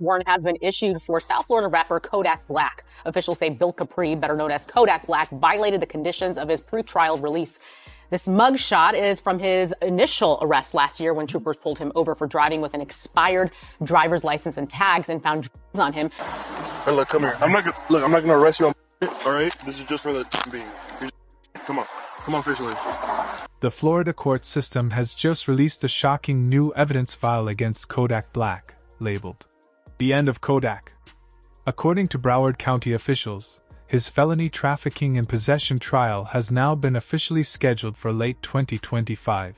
warrant has been issued for South Florida rapper Kodak Black. Officials say Bill Capri, better known as Kodak Black, violated the conditions of his pretrial release. This mugshot is from his initial arrest last year when troopers pulled him over for driving with an expired driver's license and tags and found drugs on him. Hey, look, come here. I'm not gonna arrest you on all right? This is just for the time being. Come on officially. The Florida court system has just released a shocking new evidence file against Kodak Black, labeled "The End of Kodak." According to Broward County officials, his felony trafficking and possession trial has now been officially scheduled for late 2025.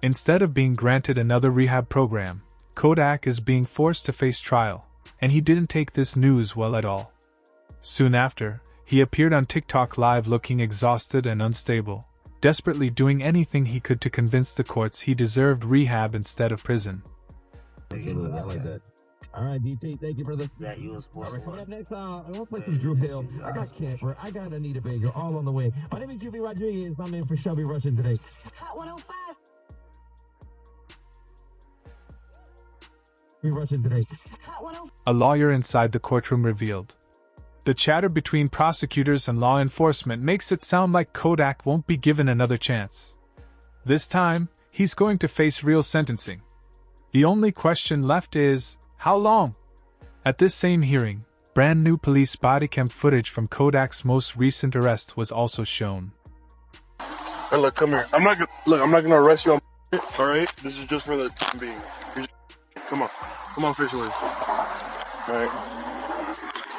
Instead of being granted another rehab program, Kodak is being forced to face trial, and he didn't take this news well at all. Soon after, he appeared on TikTok Live looking exhausted and unstable, desperately doing anything he could to convince the courts he deserved rehab instead of prison. All right, DT, thank you, brother. Yeah, you was all right, coming up next, I want to play some Drew Hill. I got Camper, I got Anita Baker, all on the way. My name is QB Rodriguez. I'm in for Shelby Rushing today. Hot 105. Rushing today. Hot 105. A lawyer inside the courtroom revealed, "The chatter between prosecutors and law enforcement makes it sound like Kodak won't be given another chance. This time, he's going to face real sentencing. The only question left is, how long?" At this same hearing, brand new police bodycam footage from Kodak's most recent arrest was also shown. Hey, look, come here. I'm not gonna arrest you on all right? This is just for the time being. Come on officially. All right.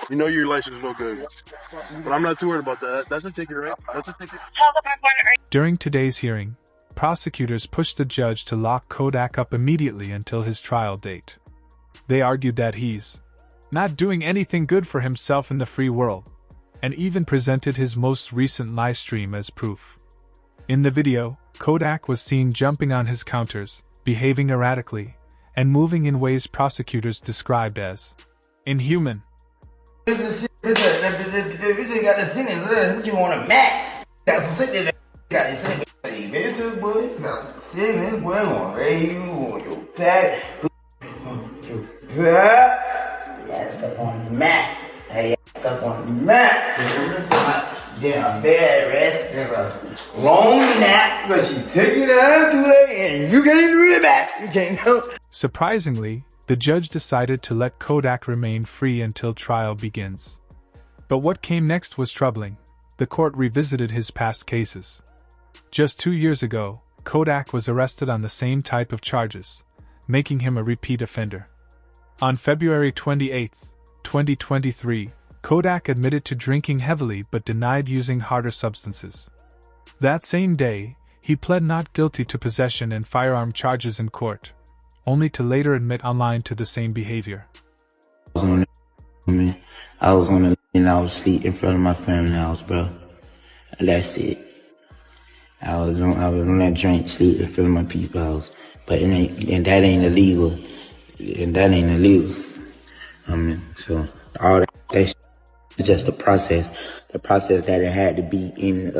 You know your license is no good, but I'm not too worried about that. That's a ticket, right? That's a ticket. During today's hearing, prosecutors pushed the judge to lock Kodak up immediately until his trial date. They argued that he's not doing anything good for himself in the free world, and even presented his most recent live stream as proof. In the video, Kodak was seen jumping on his counters, behaving erratically, and moving in ways prosecutors described as inhuman. You just got the sentence. What you want to Mac? Got some sentence. Got the sentence. You been to the boy. Got some sentence. Boy, on radio, on your back. Yeah, stuff on the Mac. Hey, stuff on the Mac. Then a bed rest. Then a long nap. Because she took you down today and you can't do it back. You can't help. Surprisingly, the judge decided to let Kodak remain free until trial begins. But what came next was troubling. The court revisited his past cases. Just 2 years ago, Kodak was arrested on the same type of charges, making him a repeat offender. On February 28, 2023, Kodak admitted to drinking heavily but denied using harder substances. That same day, he pled not guilty to possession and firearm charges in court, only to later admit online to the same behavior. I was on the and I was asleep in front of my family house, bro. That's it. I was on that drink, sleep in front of my people's house. But that ain't illegal. And that ain't illegal. So all that shit is just the process. The process that it had to be in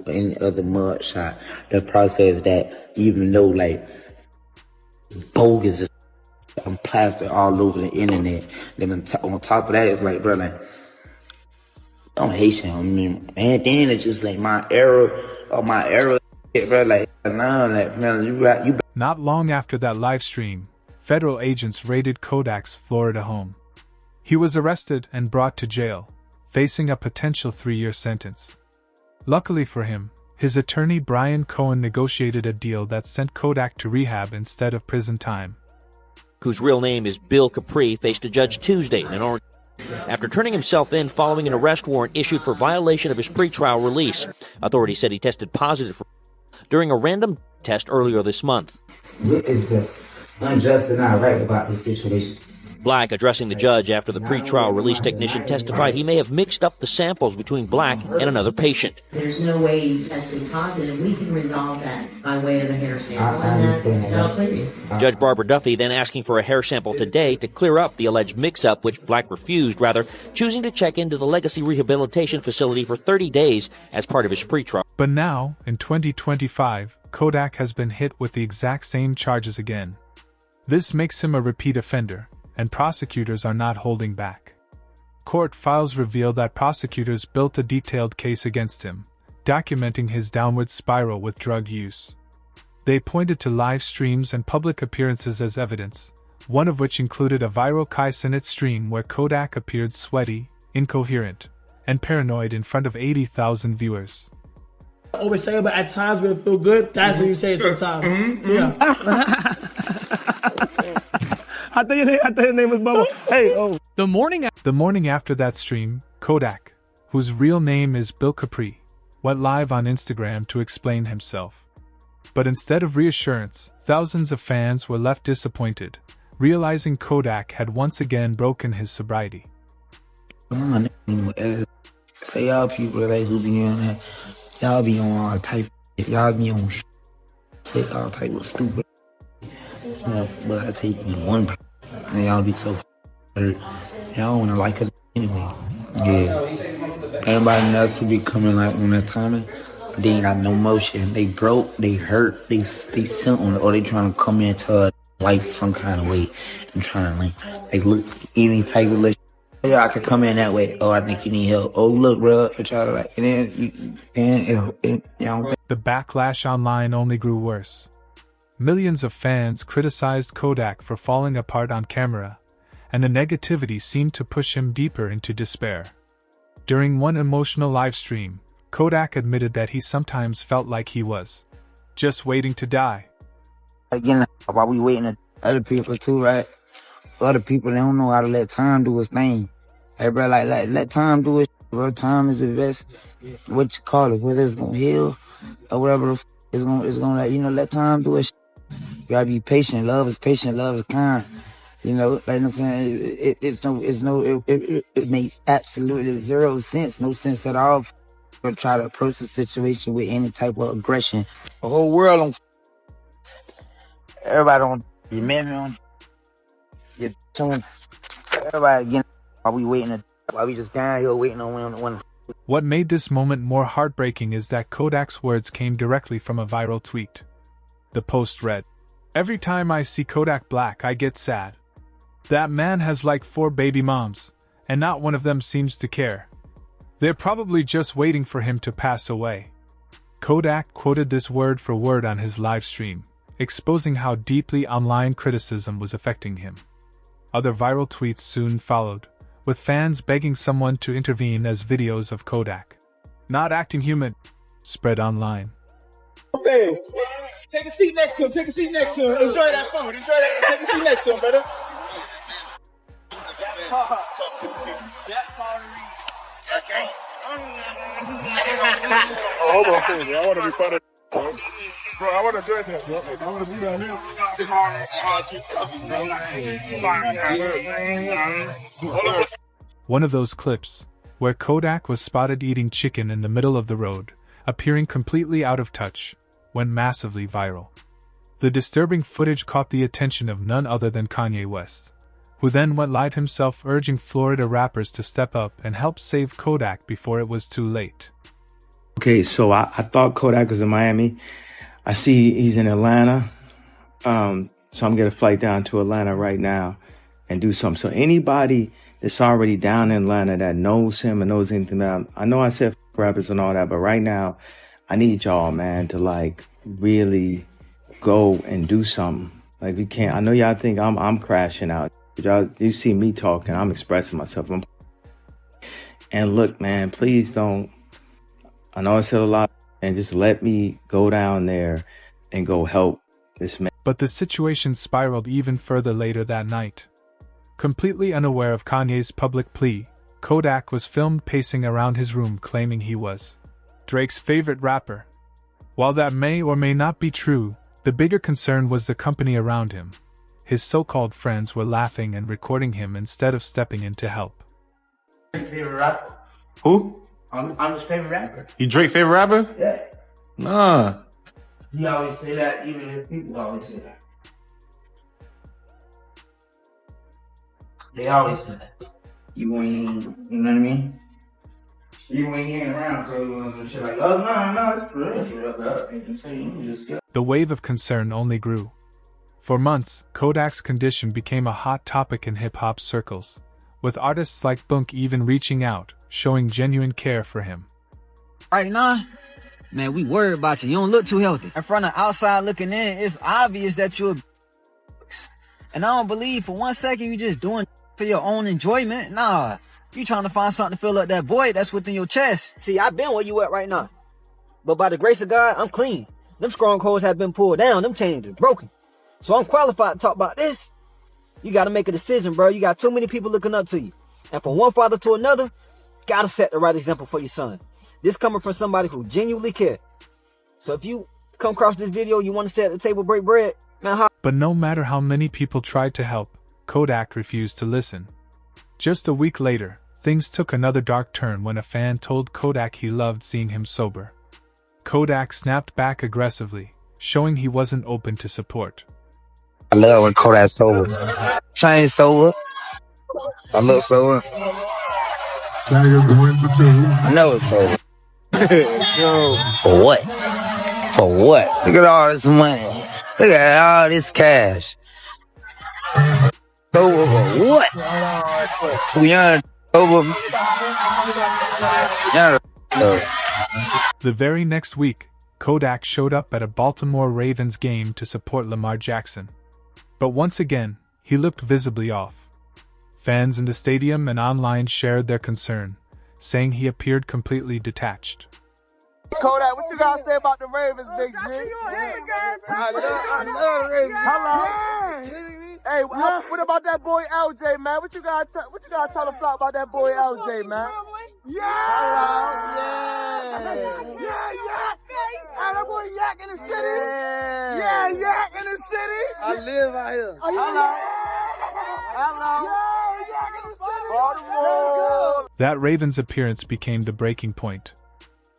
any other mud shot. The process that even though like bogus is I'm plastered all over the internet. Then on top of that, it's like, bro, like, I'm Haitian. I mean, and then it's just like my era, bro, like, nah, like, man, you. Not long after that live stream, federal agents raided Kodak's Florida home. He was arrested and brought to jail, facing a potential 3-year sentence. Luckily for him, his attorney Brian Cohen negotiated a deal that sent Kodak to rehab instead of prison time. Whose real name is Bill Capri, faced a judge Tuesday in Orange after turning himself in following an arrest warrant issued for violation of his pretrial release. Authorities said he tested positive during a random test earlier this month. What is the unjust and not right about this situation? Black, addressing the judge after the pretrial release technician testified he may have mixed up the samples between Black and another patient. There's no way you tested positive. We can resolve that by way of a hair sample. I understand that. That'll clear you. Judge Barbara Duffy then asking for a hair sample today to clear up the alleged mix-up, which Black refused, rather choosing to check into the Legacy Rehabilitation Facility for 30 days as part of his pretrial. But now, in 2025, Kodak has been hit with the exact same charges again. This makes him a repeat offender, and prosecutors are not holding back. Court files reveal that prosecutors built a detailed case against him, documenting his downward spiral with drug use. They pointed to live streams and public appearances as evidence, one of which included a viral Kai-Cenat stream where Kodak appeared sweaty, incoherent, and paranoid in front of 80,000 viewers. I always say, but at times when it feel good, that's what you say sometimes. Yeah. I thought your name was Bubba. Hey, oh. The morning after that stream, Kodak, whose real name is Bill Capri, went live on Instagram to explain himself. But instead of reassurance, thousands of fans were left disappointed, realizing Kodak had once again broken his sobriety. Come on, say y'all people like who be on that, y'all be on all type of shit. Y'all be on shit. Say all type of stupid. But I take me one person, and y'all be so hurt. Y'all wanna like it anyway. Yeah. Everybody else who be coming like on that timing, they ain't got no motion. They broke, they hurt, they something, or they trying to come into life some kind of way and trying to like look any type of look. Yeah, I could come in that way. Oh, I think you need help. Oh, look, bro, try to like, and then you know. The backlash online only grew worse. Millions of fans criticized Kodak for falling apart on camera, and the negativity seemed to push him deeper into despair. During one emotional live stream, Kodak admitted that he sometimes felt like he was just waiting to die. Again, while we waiting on other people too, right? Other people, they don't know how to let time do its thing. Everybody like let time do it, bro. Time is the best. What you call it? Whether it's gonna heal or whatever, it's gonna let let time do it. You gotta be patient. Love is patient. Love is kind. You know, like I'm saying, it makes absolutely zero sense. No sense at all. To try to approach the situation with any type of aggression. The whole world on. Everybody on. Your man on. You're telling everybody again while we just down here waiting on one. What made this moment more heartbreaking is that Kodak's words came directly from a viral tweet. The post read, "Every time I see Kodak Black, I get sad. That man has like 4 baby moms, and not one of them seems to care. They're probably just waiting for him to pass away." Kodak quoted this word for word on his live stream, exposing how deeply online criticism was affecting him. Other viral tweets soon followed, with fans begging someone to intervene as videos of Kodak not acting human spread online. Hey, take a seat next to him. Enjoy that food. Take a seat next to him, brother. Okay. Oh, hold on, bro. I want to be part of bro, I want to join that, bro. I want to be down here. One of those clips, where Kodak was spotted eating chicken in the middle of the road, appearing completely out of touch, went massively viral. The disturbing footage caught the attention of none other than Kanye West, who then went live himself urging Florida rappers to step up and help save Kodak before it was too late. Okay, so I thought Kodak was in Miami. I see he's in Atlanta. So I'm going to flight down to Atlanta right now and do something. So anybody that's already down in Atlanta that knows him and knows anything about him, I know I said rappers and all that, but right now I need y'all, man, to like really go and do something. Like we can't, I know y'all think I'm crashing out. Y'all, you see me talking, I'm expressing myself. And look, man, please don't, I know I said a lot, and just let me go down there and go help this man. But the situation spiraled even further later that night. Completely unaware of Kanye's public plea, Kodak was filmed pacing around his room claiming he was Drake's favorite rapper. While that may or may not be true, the bigger concern was the company around him. His so-called friends were laughing and recording him instead of stepping in to help. Favorite rapper? Who? I'm his favorite rapper. You Drake favorite rapper? Yeah. Nah. He always say that, even his people always say that. They always say that. You ain't, you know what I mean? You ain't hanging around clubs and shit like, oh, no, it's real. The wave of concern only grew. For months, Kodak's condition became a hot topic in hip-hop circles, with artists like Bunk even reaching out, showing genuine care for him. Right now, man, we worried about you. You don't look too healthy. And from the outside looking in, it's obvious that you're and I don't believe for 1 second you just doing for your own enjoyment. Nah, you trying to find something to fill up that void that's within your chest. See, I've been where you at right now. But by the grace of God, I'm clean. Them strongholds have been pulled down. Them chains are broken. So I'm qualified to talk about this. You got to make a decision, bro. You got too many people looking up to you. And from one father to another, got to set the right example for your son. This coming from somebody who genuinely cares. So if you come across this video, you want to sit at the table, break bread, man, But no matter how many people tried to help, Kodak refused to listen. Just a week later, things took another dark turn when a fan told Kodak he loved seeing him sober. Kodak snapped back aggressively, showing he wasn't open to support. I love when Kodak's sober. Change sober. I look sober. Tigers going for 2. I know it's sober. For what? For what? Look at all this money. Look at all this cash. Sober for what? Too young. Sober. Young. Sober. The very next week, Kodak showed up at a Baltimore Ravens game to support Lamar Jackson. But once again, he looked visibly off. Fans in the stadium and online shared their concern, saying he appeared completely detached. Kodak, what you gotta say about the Ravens, Big G? I love the Ravens. Hello. Hey, what about that boy LJ, man? What you gotta tell the flock about that boy LJ, man? Yeah. Hello. Yeah. And that boy Yak in the city. Yeah, Yak in the city. I live out here. Hello. Yeah, Yak in the city. Baltimore. That Ravens appearance became the breaking point.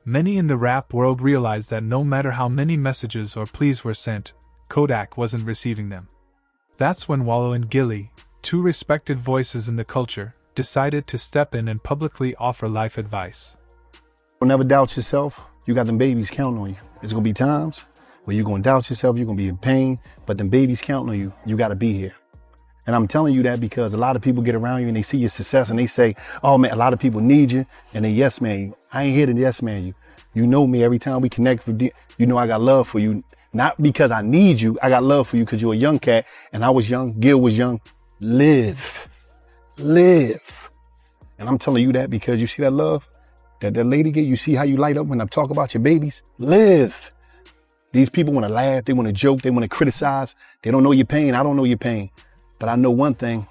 Many in the rap world realized that no matter how many messages or pleas were sent, Kodak wasn't receiving them. That's when Wallow and Gilly, two respected voices in the culture, decided to step in and publicly offer life advice. Don't never doubt yourself. You got them babies counting on you. There's gonna be times where you're gonna doubt yourself, you're gonna be in pain, but them babies counting on you. You gotta be here. And I'm telling you that because a lot of people get around you and they see your success and they say, oh man, a lot of people need you, and they yes man you. I ain't here to yes man you. You know me, every time we connect, you know I got love for you. Not because I need you, I got love for you because you're a young cat and I was young, Gil was young. Live. And I'm telling you that because you see that love that lady get, you see how you light up when I talk about your babies? Live. These people want to laugh, they want to joke, they want to criticize. They don't know your pain, I don't know your pain. But I know one thing,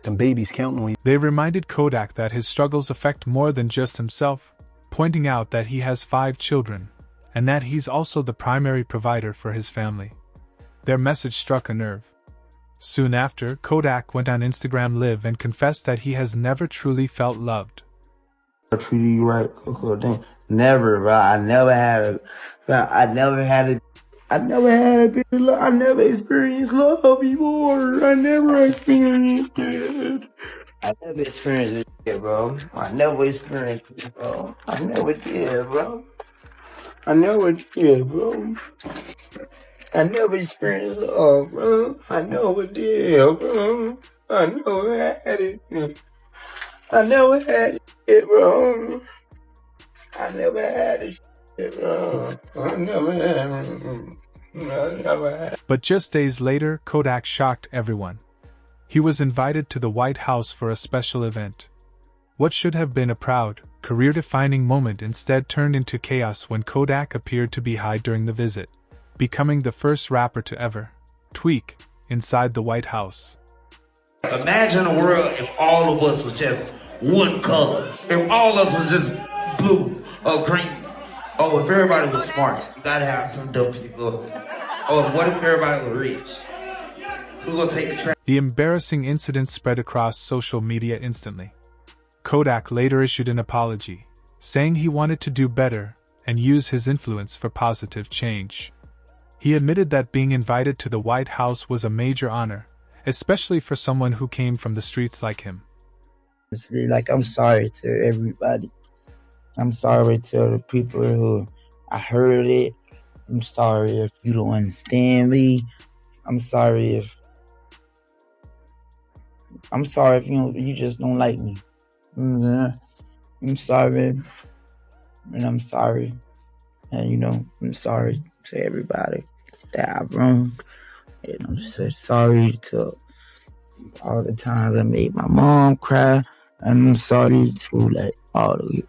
them babies counting on you. They reminded Kodak that his struggles affect more than just himself, pointing out that he has 5 children, and that he's also the primary provider for his family. Their message struck a nerve. Soon after, Kodak went on Instagram Live and confessed that he has never truly felt loved. I treated you right, never, bro. I never had a bit of love. I never experienced love before. I never experienced it. I never experienced it, bro. I never experienced it, bro. I never did, bro. I never did, bro. I never experienced love, bro. I never did, bro. I never had it. I never had it, bro. I never had it, bro. I never had it. But just days later, Kodak shocked everyone. He was invited to the White House for a special event. What should have been a proud, career-defining moment instead turned into chaos when Kodak appeared to be high during the visit, becoming the first rapper to ever tweak inside the White House. Imagine a world if all of us was just one color. If all of us was just blue or green. Oh, if everybody was smart. You gotta have some dumb people. Oh, what if everybody was rich? Who's gonna take the track? The embarrassing incident spread across social media instantly. Kodak later issued an apology, saying he wanted to do better and use his influence for positive change. He admitted that being invited to the White House was a major honor, especially for someone who came from the streets like him. Like, I'm sorry to everybody. I'm sorry to the people who I heard it. I'm sorry if you don't understand me. I'm sorry if you just don't like me. I'm sorry, and I'm sorry, and I'm sorry to everybody that I wronged. And I'm so sorry to all the times I made my mom cry. And I'm sorry to like all the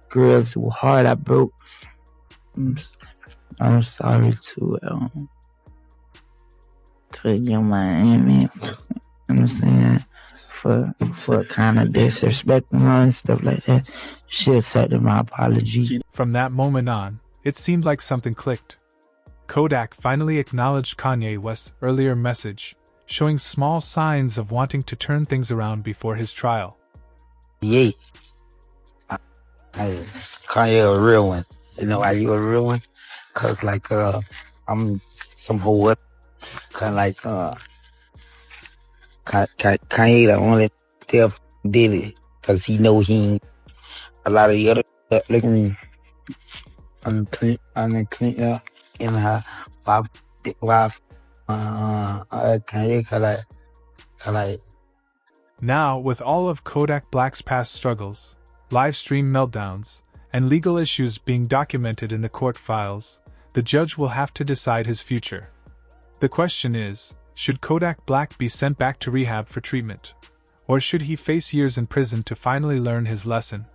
girls whose heart I broke. I'm sorry to Young Miami. You know what I'm saying? For kind of disrespecting her and stuff like that. She accepted my apology. From that moment on, it seemed like something clicked. Kodak finally acknowledged Kanye West's earlier message, showing small signs of wanting to turn things around before his trial. Yeah. Kanye a real one. You know why you a real one? Cause like I'm some whole kind of like Kanye the only still did it cause he know he ain't a lot of the other look at me. I'm clean in her wife Kanye like Now, with all of Kodak Black's past struggles, live stream meltdowns, and legal issues being documented in the court files, the judge will have to decide his future. The question is, should Kodak Black be sent back to rehab for treatment? Or should he face years in prison to finally learn his lesson?